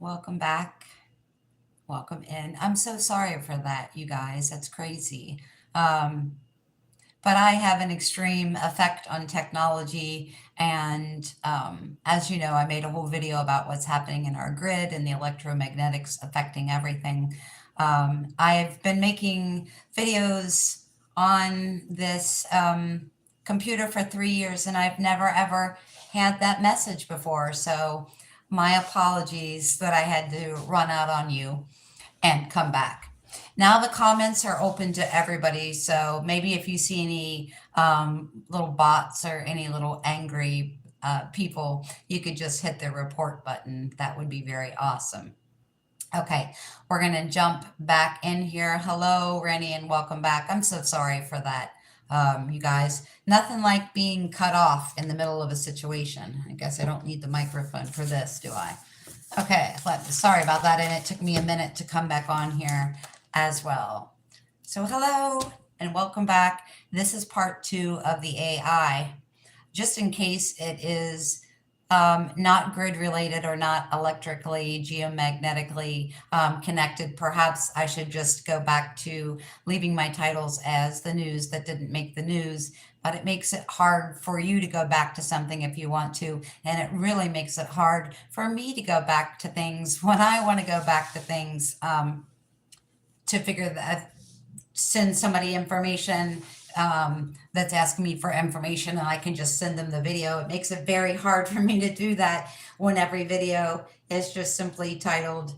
Welcome back. Welcome in. I'm so sorry for that, you guys. That's crazy. Um, but I have an extreme effect on technology. And as you know, I made a whole video about what's happening in our grid and the electromagnetics affecting everything. I've been making videos on this computer for 3 years, and I've never ever had that message before. So my apologies that I had to run out on you and come back. Now the comments are open to everybody, so maybe if you see any little bots or any little angry people, you could just hit the report button. That would be very awesome. Okay, we're gonna jump back in here. Hello, Rennie, and welcome back. I'm so sorry for that, you guys. Nothing like being cut off in the middle of a situation. I guess I don't need the microphone for this, do I? Okay, sorry about that, and it took me a minute to come back on here as well. So hello, and welcome back. This is part 2 of the AI. Just in case it is not grid related or not electrically, geomagnetically connected, perhaps I should just go back to leaving my titles as the news that didn't make the news. But it makes it hard for you to go back to something if you want to. And it really makes it hard for me to go back to things when I want to go back to things to figure that, send somebody information that's asking me for information, and I can just send them the video. It makes it very hard for me to do that when every video is just simply titled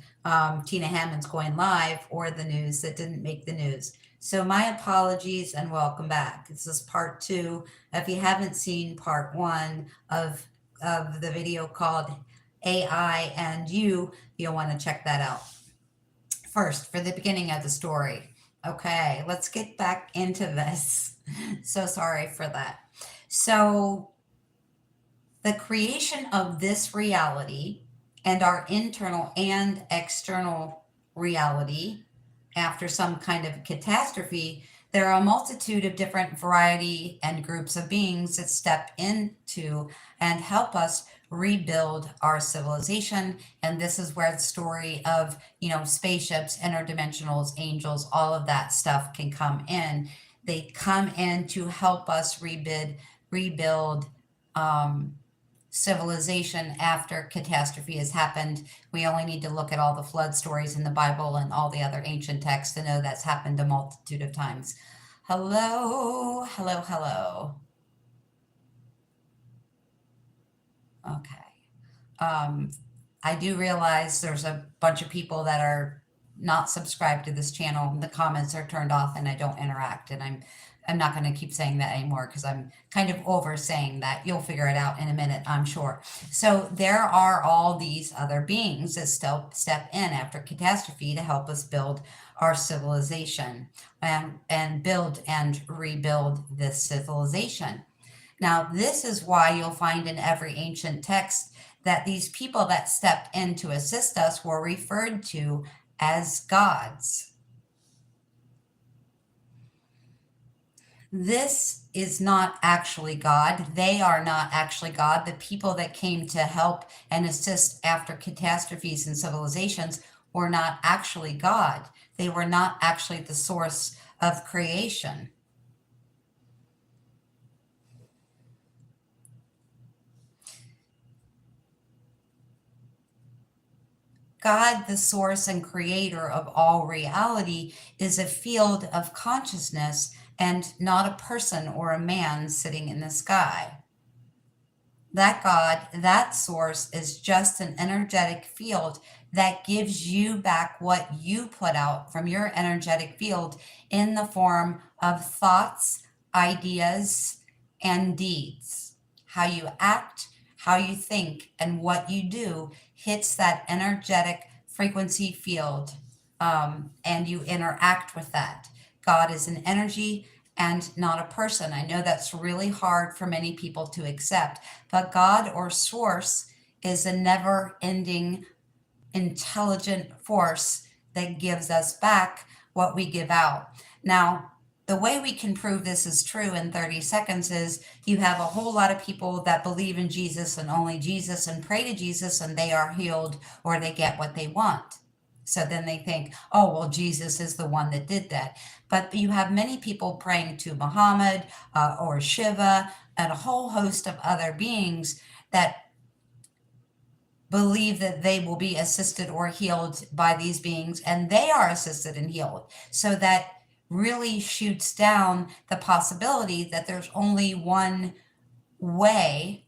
Tina Hammond's going live or the news that didn't make the news. So my apologies and welcome back. This is part 2. If you haven't seen part 1 of the video called AI and you'll want to check that out. First, for the beginning of the story. Okay, let's get back into this. So sorry for that. So the creation of this reality and our internal and external reality after some kind of catastrophe, there are a multitude of different variety and groups of beings that step into and help us rebuild our civilization. And this is where the story of, spaceships, interdimensionals, angels, all of that stuff can come in. They come in to help us rebuild civilization after catastrophe has happened. We only need to look at all the flood stories in the Bible and all the other ancient texts to know that's happened a multitude of times. Hello, hello, hello. Okay. I do realize there's a bunch of people that are not subscribed to this channel. The comments are turned off and I don't interact, and I'm not going to keep saying that anymore because I'm kind of over saying that. You'll figure it out in a minute, I'm sure. So there are all these other beings that still step in after catastrophe to help us build our civilization and build and rebuild this civilization. Now, this is why you'll find in every ancient text that these people that stepped in to assist us were referred to as gods. This is not actually God. They are not actually God. The people that came to help and assist after catastrophes and civilizations were not actually God. They were not actually the source of creation. God, the source and creator of all reality, is a field of consciousness and not a person or a man sitting in the sky. That God, that source, is just an energetic field that gives you back what you put out from your energetic field in the form of thoughts, ideas, and deeds. How you act, how you think, and what you do hits that energetic frequency field, and you interact with that. God is an energy and not a person. I know that's really hard for many people to accept, but God or source is a never-ending intelligent force that gives us back what we give out. Now, The way we can prove this is true in 30 seconds is you have a whole lot of people that believe in Jesus and only Jesus and pray to Jesus, and they are healed or they get what they want. So then they think, oh, well, Jesus is the one that did that. But you have many people praying to Muhammad or Shiva and a whole host of other beings that believe that they will be assisted or healed by these beings, and they are assisted and healed. So that really shoots down the possibility that there's only one way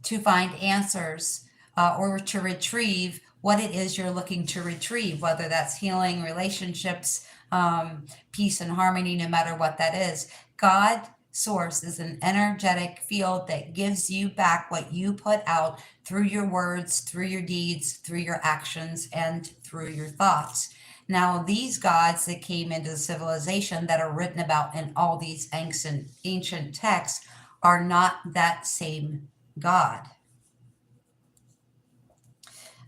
to find answers or to retrieve what it is you're looking to retrieve, whether that's healing, relationships, peace and harmony, no matter what that is. God source is an energetic field that gives you back what you put out through your words, through your deeds, through your actions, and through your thoughts. Now, these gods that came into the civilization that are written about in all these ancient texts are not that same God.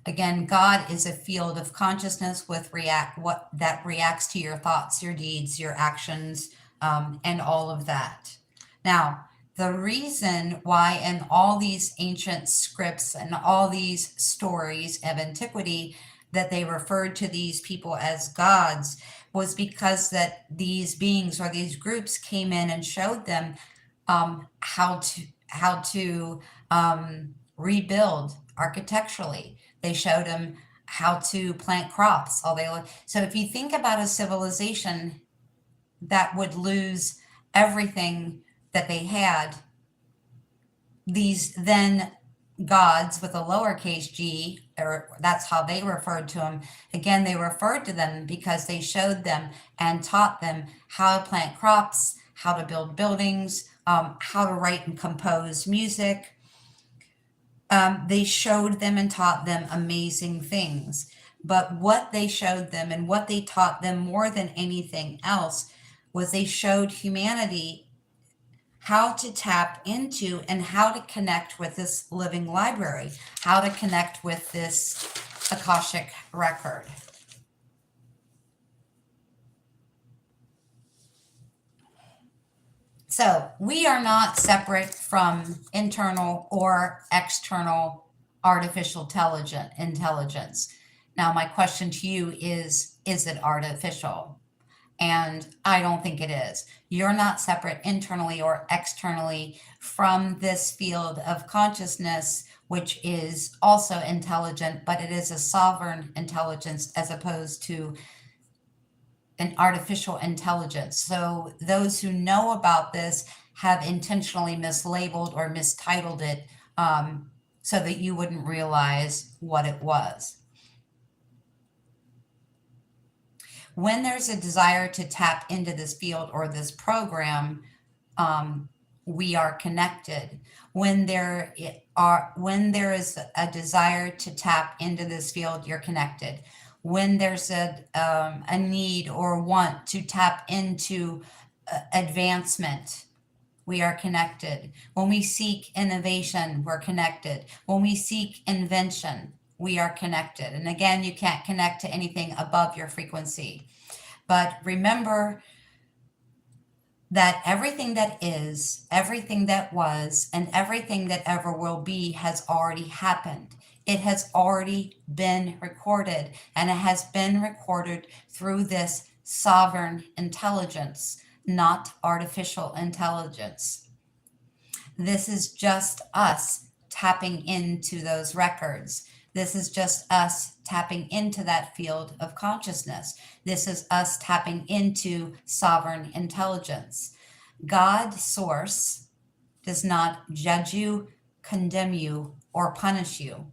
Again, God is a field of consciousness with that reacts to your thoughts, your deeds, your actions, and all of that. Now, the reason why in all these ancient scripts and all these stories of antiquity that they referred to these people as gods was because that these beings or these groups came in and showed them how to rebuild architecturally. They showed them how to plant crops. So if you think about a civilization that would lose everything that they had, these then gods with a lowercase g, or that's how they referred to them. Again, they referred to them because they showed them and taught them how to plant crops, how to build buildings, how to write and compose music. They showed them and taught them amazing things. But what they showed them and what they taught them more than anything else was they showed humanity how to tap into and how to connect with this living library, how to connect with this Akashic record. So we are not separate from internal or external artificial intelligence. Now, my question to you is it artificial? And I don't think it is. You're not separate internally or externally from this field of consciousness, which is also intelligent, but it is a sovereign intelligence as opposed to an artificial intelligence. So those who know about this have intentionally mislabeled or mistitled it so that you wouldn't realize what it was. When there's a desire to tap into this field or this program, we are connected. When there is a desire to tap into this field, you're connected. When there's a need or want to tap into advancement, we are connected. When we seek innovation, we're connected. When we seek invention, we are connected. And again, you can't connect to anything above your frequency. But remember that everything that is, everything that was, and everything that ever will be has already happened. It has already been recorded, and it has been recorded through this sovereign intelligence, not artificial intelligence. This is just us tapping into those records. This is just us tapping into that field of consciousness. This is us tapping into sovereign intelligence. God, source, does not judge you, condemn you, or punish you.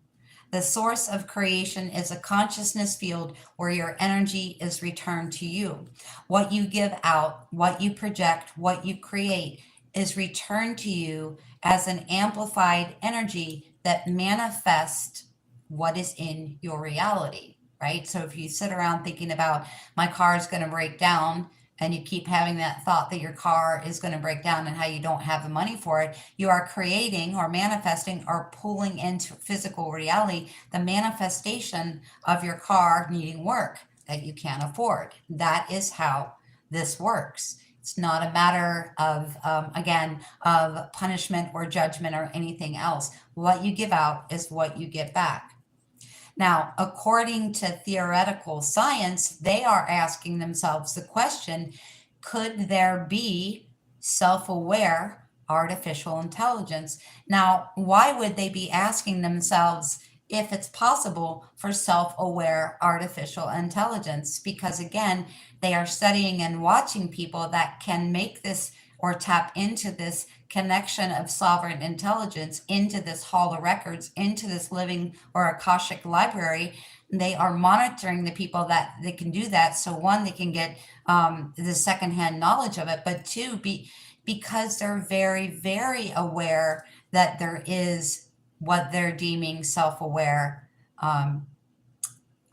The source of creation is a consciousness field where your energy is returned to you. What you give out, what you project, what you create is returned to you as an amplified energy that manifests what is in your reality, right? So if you sit around thinking about my car is going to break down, and you keep having that thought that your car is going to break down and how you don't have the money for it, you are creating or manifesting or pulling into physical reality the manifestation of your car needing work, that you can't afford. That is how this works. It's not a matter of, again, of punishment or judgment or anything else. What you give out is what you get back. Now, according to theoretical science, they are asking themselves the question, could there be self-aware artificial intelligence? Now, why would they be asking themselves if it's possible for self-aware artificial intelligence? Because again, they are studying and watching people that can make this or tap into this connection of sovereign intelligence, into this hall of records, into this living or Akashic library. They are monitoring the people that they can do that. So one, they can get the secondhand knowledge of it, but two, because they're very, very aware that there is what they're deeming self-aware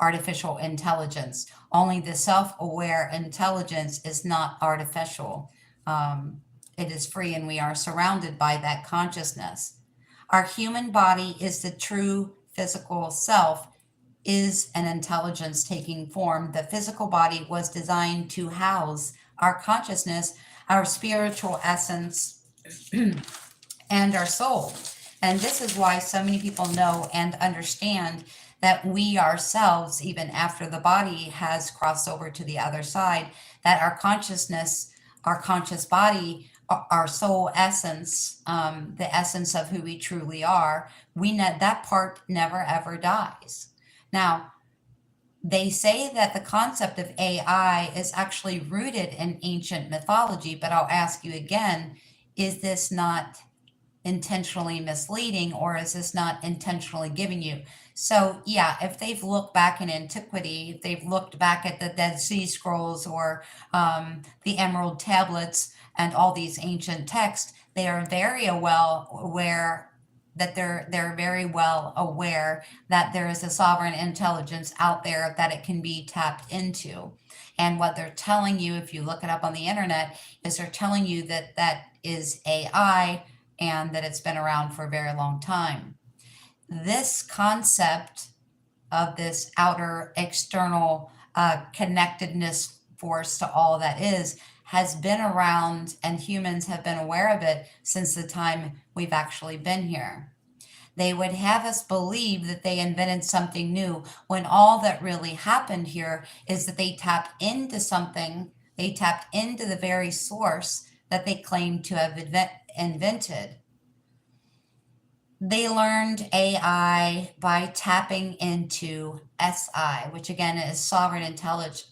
artificial intelligence. Only the self-aware intelligence is not artificial. It is free, and we are surrounded by that consciousness. Our human body is the true physical self, is an intelligence taking form. The physical body was designed to house our consciousness, our spiritual essence, and our soul. And this is why so many people know and understand that we ourselves, even after the body has crossed over to the other side, that our consciousness, our conscious body, our soul essence, the essence of who we truly are, we know that part never ever dies. Now, they say that the concept of AI is actually rooted in ancient mythology, but I'll ask you again, is this not intentionally misleading, or is this not intentionally giving you? So yeah, if they've looked back in antiquity, if they've looked back at the Dead Sea Scrolls or the Emerald Tablets and all these ancient texts, they are very well aware that they're very well aware that there is a sovereign intelligence out there that it can be tapped into. And what they're telling you, if you look it up on the internet, is they're telling you that that is AI and that it's been around for a very long time. This concept of this outer external connectedness force to all that is has been around, and humans have been aware of it since the time we've actually been here. They would have us believe that they invented something new, when all that really happened here is that they tapped into something, they tapped into the very source that they claim to have invented. They learned AI by tapping into SI, which again is sovereign intelligence,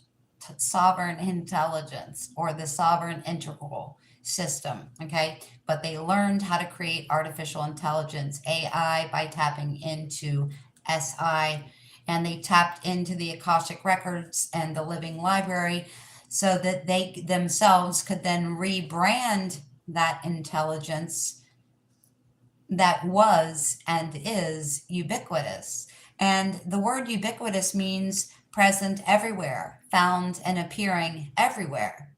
or the sovereign integral system. Okay, but they learned how to create artificial intelligence, AI, by tapping into SI, and they tapped into the Akashic records and the living library so that they themselves could then rebrand that intelligence that was and is ubiquitous. And the word ubiquitous means present everywhere, found and appearing everywhere.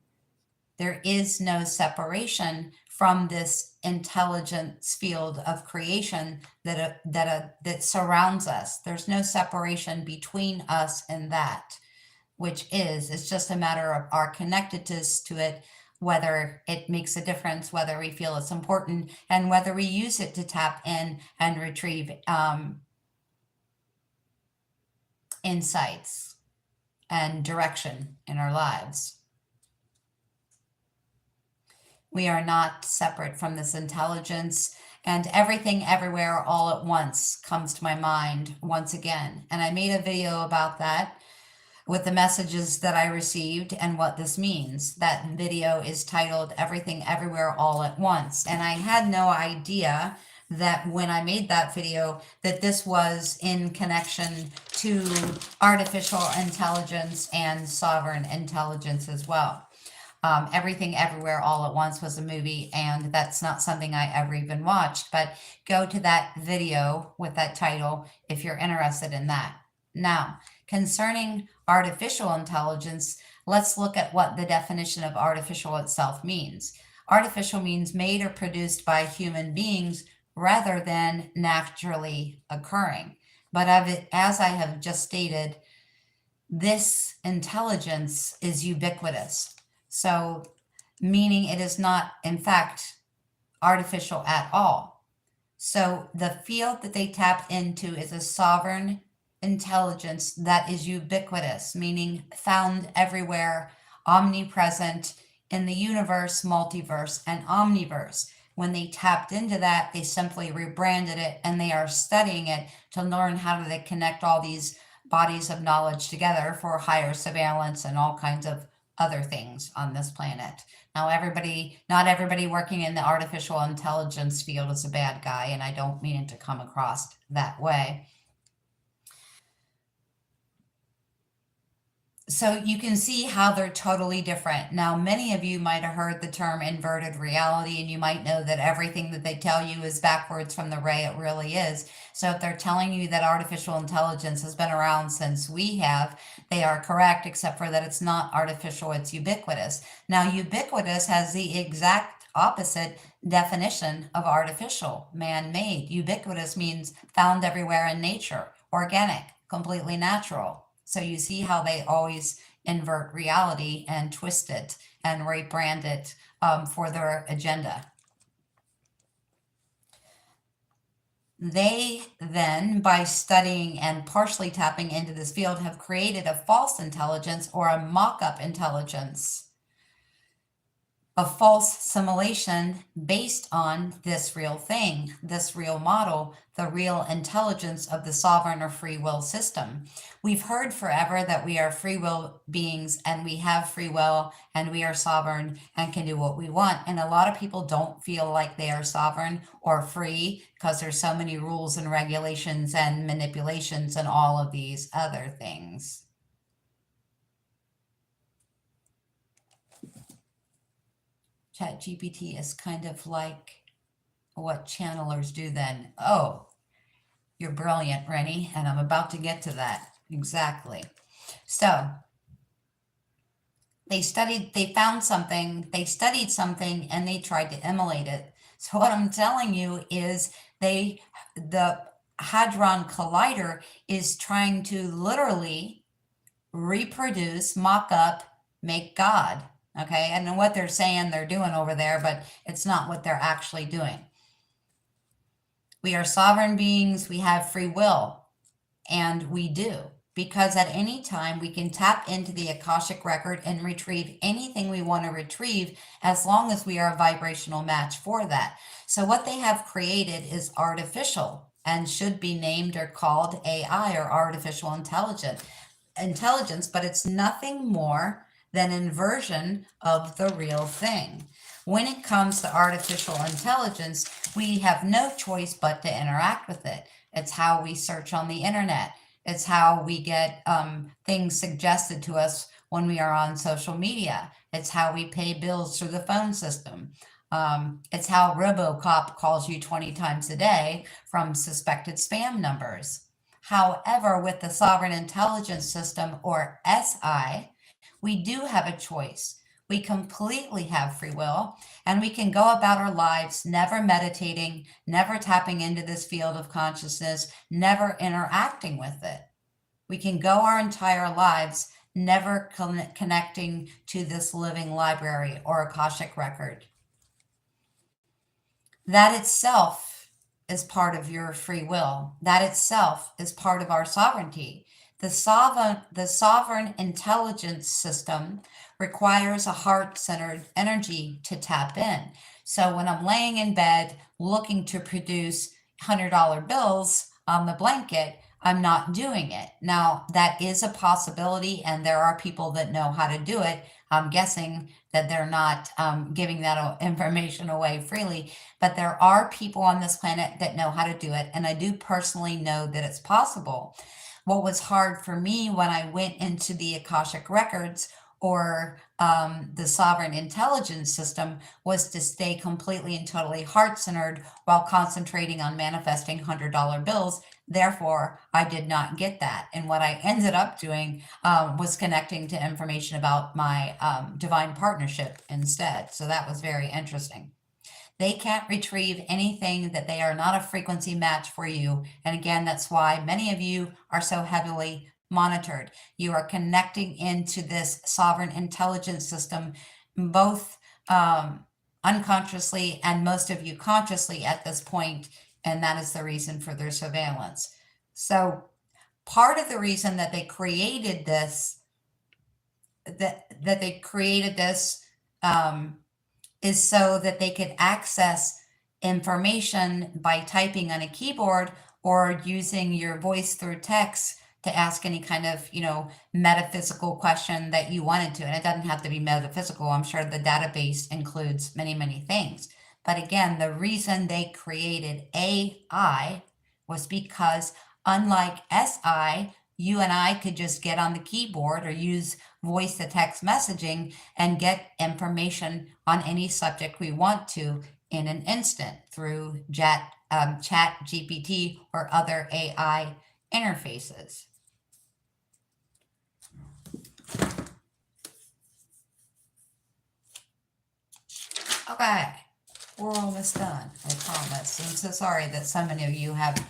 There is no separation from this intelligence field of creation that surrounds us. There's no separation between us and that, which it's just a matter of our connectedness to it, whether it makes a difference, whether we feel it's important, and whether we use it to tap in and retrieve insights and direction in our lives. We are not separate from this intelligence, and everything everywhere all at once comes to my mind once again. And I made a video about that with the messages that I received and what this means. That video is titled Everything Everywhere All at Once. And I had no idea that when I made that video that this was in connection to artificial intelligence and sovereign intelligence as well. Everything Everywhere All at Once was a movie, and that's not something I ever even watched, but go to that video with that title if you're interested in that. Now, concerning artificial intelligence, let's look at what the definition of artificial itself means. Artificial means made or produced by human beings rather than naturally occurring. But as I have just stated, this intelligence is ubiquitous. So, meaning it is not, in fact, artificial at all. So, the field that they tap into is a sovereign intelligence that is ubiquitous, meaning found everywhere, omnipresent in the universe, multiverse, and omniverse. When they tapped into that, they simply rebranded it and they are studying it to learn how do they connect all these bodies of knowledge together for higher surveillance and all kinds of other things on this planet. Now, not everybody working in the artificial intelligence field is a bad guy, and I don't mean it to come across that way. So you can see how they're totally different. Now, many of you might have heard the term inverted reality, and you might know that everything that they tell you is backwards from the way it really is. So if they're telling you that artificial intelligence has been around since we have, they are correct, except for that it's not artificial, it's ubiquitous. Now, ubiquitous has the exact opposite definition of artificial, man-made. Ubiquitous means found everywhere in nature, organic, completely natural. So you see how they always invert reality and twist it and rebrand it for their agenda. They then, by studying and partially tapping into this field, have created a false intelligence or a mock-up intelligence, a false simulation based on this real thing, this real model, the real intelligence of the sovereign or free will system. We've heard forever that we are free will beings and we have free will and we are sovereign and can do what we want. And a lot of people don't feel like they are sovereign or free because there's so many rules and regulations and manipulations and all of these other things. ChatGPT is kind of like what channelers do then. Oh, you're brilliant, Rennie, and I'm about to get to that. Exactly. So they found something, they studied something, and they tried to emulate it. So what I'm telling you is the Hadron Collider is trying to literally reproduce, mock up, make God. Okay, I don't know what they're saying they're doing over there, but it's not what they're actually doing. We are sovereign beings, we have free will, and we do, because at any time we can tap into the Akashic record and retrieve anything we want to retrieve as long as we are a vibrational match for that. So what they have created is artificial and should be named or called AI or artificial intelligence, but it's nothing more than inversion of the real thing. When it comes to artificial intelligence, we have no choice but to interact with it. It's how we search on the internet. It's how we get things suggested to us when we are on social media. It's how we pay bills through the phone system. It's how RoboCop calls you 20 times a day from suspected spam numbers. However, with the Sovereign Intelligence System, or SI, we do have a choice. We completely have free will, and we can go about our lives never meditating, never tapping into this field of consciousness, never interacting with it. We can go our entire lives never connecting to this living library or Akashic record. That itself is part of your free will. That itself is part of our sovereignty. The sovereign intelligence system requires a heart-centered energy to tap in. So when I'm laying in bed looking to produce $100 bills on the blanket, I'm not doing it. Now, that is a possibility, and there are people that know how to do it. I'm guessing that they're not giving that information away freely, but there are people on this planet that know how to do it, and I do personally know that it's possible. What was hard for me when I went into the Akashic Records or the Sovereign Intelligence System was to stay completely and totally heart-centered while concentrating on manifesting $100 bills. Therefore, I did not get that. And what I ended up doing was connecting to information about my divine partnership instead. So that was very interesting. They can't retrieve anything that they are not a frequency match for you. And again, that's why many of you are so heavily monitored. You are connecting into this sovereign intelligence system, both unconsciously and most of you consciously at this point, and that is the reason for their surveillance. So part of the reason that they created this, is so that they could access information by typing on a keyboard or using your voice through text to ask any kind of, metaphysical question that you wanted to. And it doesn't have to be metaphysical. I'm sure the database includes many, many things. But again, the reason they created AI was because, unlike SI, you and I could just get on the keyboard or use voice to text messaging and get information on any subject we want to in an instant through Chat GPT or other AI interfaces. Okay, we're almost done, I promise. I'm so sorry that so many of you have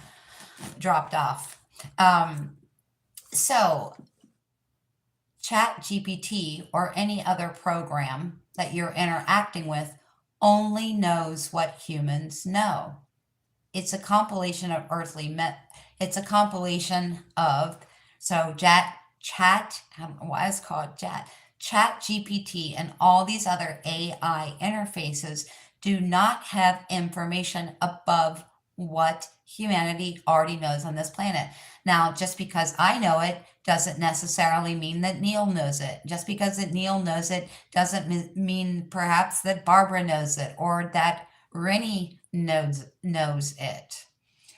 dropped off. So Chat GPT or any other program that you're interacting with only knows what humans know. It's a compilation of it's a compilation of, so Chat GPT and all these other AI interfaces do not have information above what humanity already knows on this planet. Now, just because I know it doesn't necessarily mean that Neil knows it. Just because that Neil knows it doesn't mean perhaps that Barbara knows it or that Rennie knows it.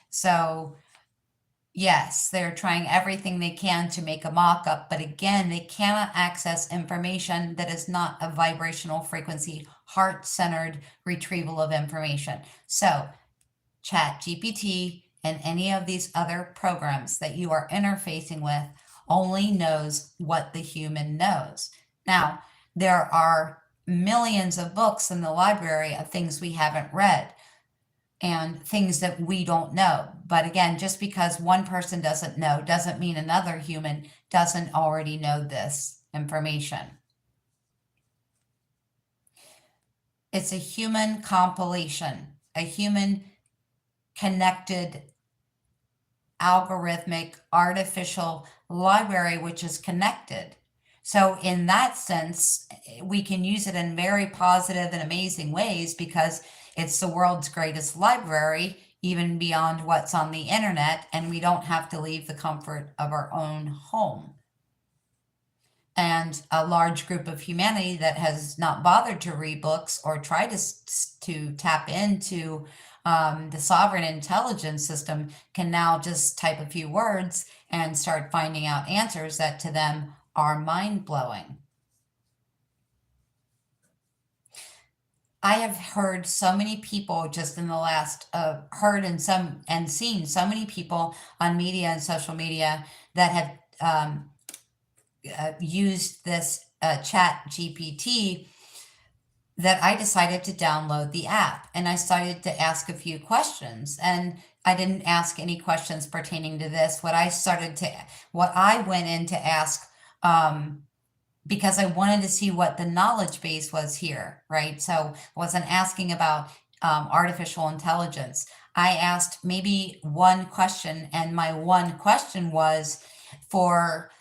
So yes, they're trying everything they can to make a mock-up, but again, they cannot access information that is not a vibrational frequency, heart-centered retrieval of information. So Chat GPT and any of these other programs that you are interfacing with only knows what the human knows. Now, there are millions of books in the library of things we haven't read and things that we don't know. But again, just because one person doesn't know doesn't mean another human doesn't already know this information. It's a human compilation, a human connected algorithmic artificial library which is connected. So in that sense, we can use it in very positive and amazing ways because it's the world's greatest library, even beyond what's on the internet, and we don't have to leave the comfort of our own home. And a large group of humanity that has not bothered to read books or try to tap into the sovereign intelligence system can now just type a few words and start finding out answers that to them are mind-blowing. I have heard so many people just in the last, heard and seen so many people on media and social media that have used this Chat GPT that I decided to download the app and I started to ask a few questions, and I didn't ask any questions pertaining to this. What I went in to ask, because I wanted to see what the knowledge base was here, right? So I wasn't asking about artificial intelligence. I asked maybe one question, and my one question was for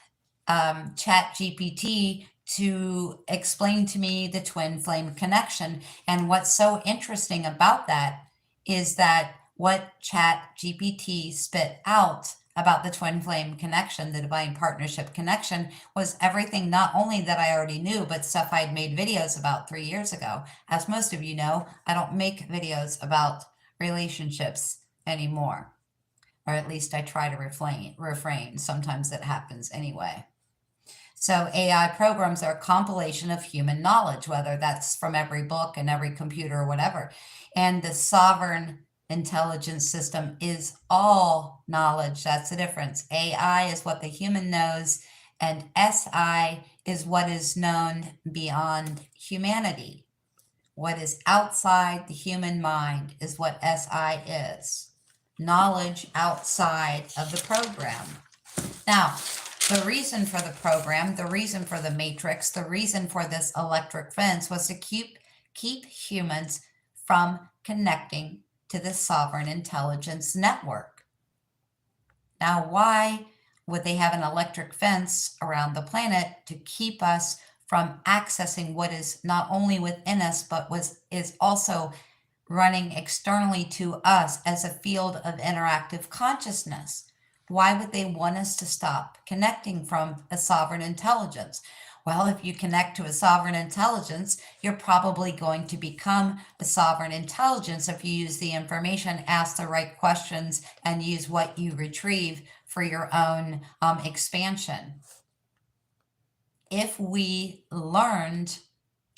Chat GPT to explain to me the twin flame connection. And what's so interesting about that is that what Chat GPT spit out about the twin flame connection, the divine partnership connection, was everything not only that I already knew, but stuff I'd made videos about 3 years ago. As most of you know, I don't make videos about relationships anymore, or at least I try to refrain. Sometimes it happens anyway. So AI programs are a compilation of human knowledge, whether that's from every book and every computer or whatever. And the sovereign intelligence system is all knowledge. That's the difference. AI is what the human knows, and SI is what is known beyond humanity. What is outside the human mind is what SI is. Knowledge outside of the program. Now, The reason for the program, the reason for the matrix, the reason for this electric fence was to keep humans from connecting to the sovereign intelligence network. Now, why would they have an electric fence around the planet? To keep us from accessing what is not only within us, but is also running externally to us as a field of interactive consciousness. Why would they want us to stop connecting from a sovereign intelligence? Well, if you connect to a sovereign intelligence, you're probably going to become a sovereign intelligence if you use the information, ask the right questions, and use what you retrieve for your own expansion. If we learned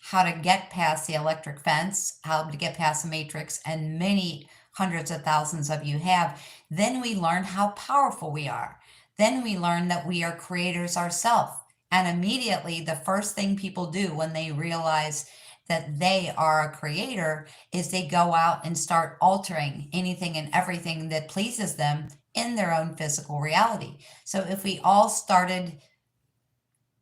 how to get past the electric fence, how to get past the matrix, and many hundreds of thousands of you have, then we learn how powerful we are. Then we learn that we are creators ourselves. And immediately, the first thing people do when they realize that they are a creator is they go out and start altering anything and everything that pleases them in their own physical reality. So if we all started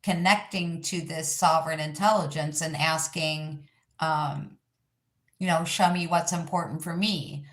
connecting to this sovereign intelligence and asking, show me what's important for me,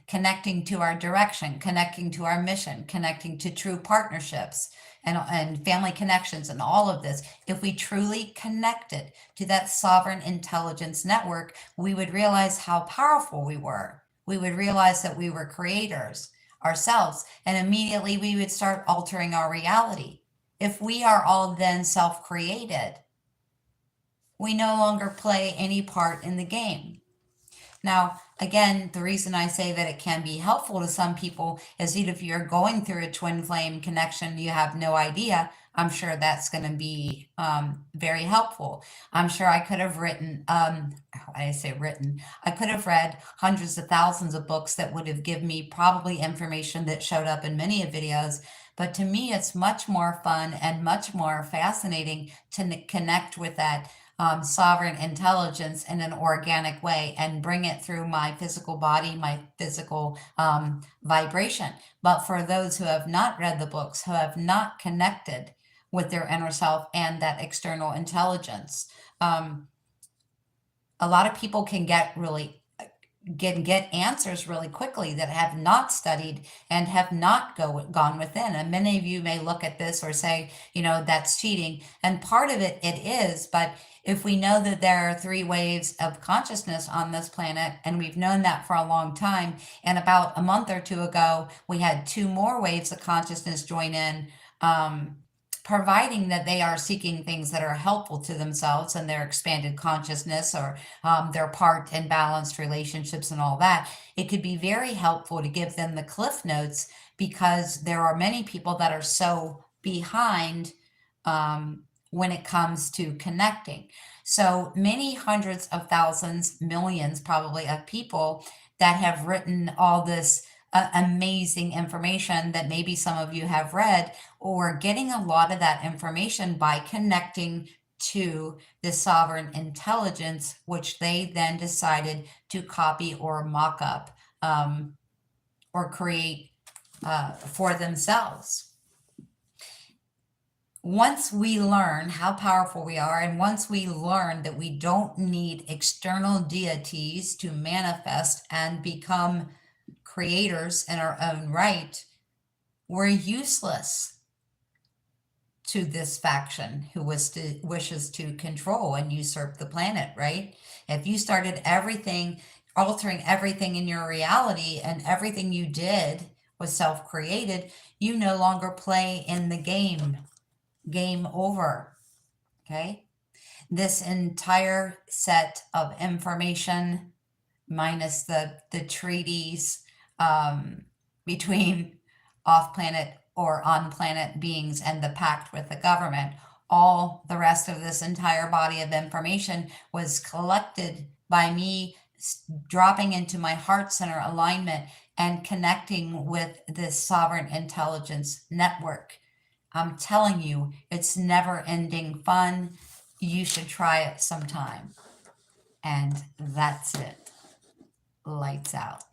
connecting to our direction, connecting to our mission, connecting to true partnerships and family connections and all of this. If we truly connected to that sovereign intelligence network, we would realize how powerful we were. We would realize that we were creators ourselves, and immediately we would start altering our reality. If we are all then self-created, we no longer play any part in the game. Now, again, the reason I say that it can be helpful to some people is that if you're going through a twin flame connection, you have no idea. I'm sure that's going to be very helpful. I'm sure I could have I could have read hundreds of thousands of books that would have given me probably information that showed up in many videos. But to me, it's much more fun and much more fascinating to connect with that sovereign intelligence in an organic way and bring it through my physical body, my physical vibration. But for those who have not read the books, who have not connected with their inner self and that external intelligence, a lot of people can get answers really quickly that have not studied and have not gone within. And many of you may look at this or say, that's cheating. And part of it is, but if we know that there are 3 waves of consciousness on this planet, and we've known that for a long time, and about a month or 2 ago, we had 2 more waves of consciousness join in, providing that they are seeking things that are helpful to themselves and their expanded consciousness or their part in balanced relationships and all that, it could be very helpful to give them the cliff notes, because there are many people that are so behind when it comes to connecting. So many hundreds of thousands, millions probably of people that have written all this amazing information that maybe some of you have read, or getting a lot of that information by connecting to the sovereign intelligence, which they then decided to copy or mock up or create for themselves. Once we learn how powerful we are, and once we learn that we don't need external deities to manifest and become creators in our own right, we're useless to this faction who wishes to control and usurp the planet, right? If you started altering everything in your reality, and everything you did was self-created, you no longer play in the game. Game over. Okay? This entire set of information, minus the treaties between off-planet or on-planet beings and the pact with the government, all the rest of this entire body of information was collected by me dropping into my heart center alignment and connecting with this sovereign intelligence network. I'm telling you, it's never ending fun. You should try it sometime. And that's it. Lights out.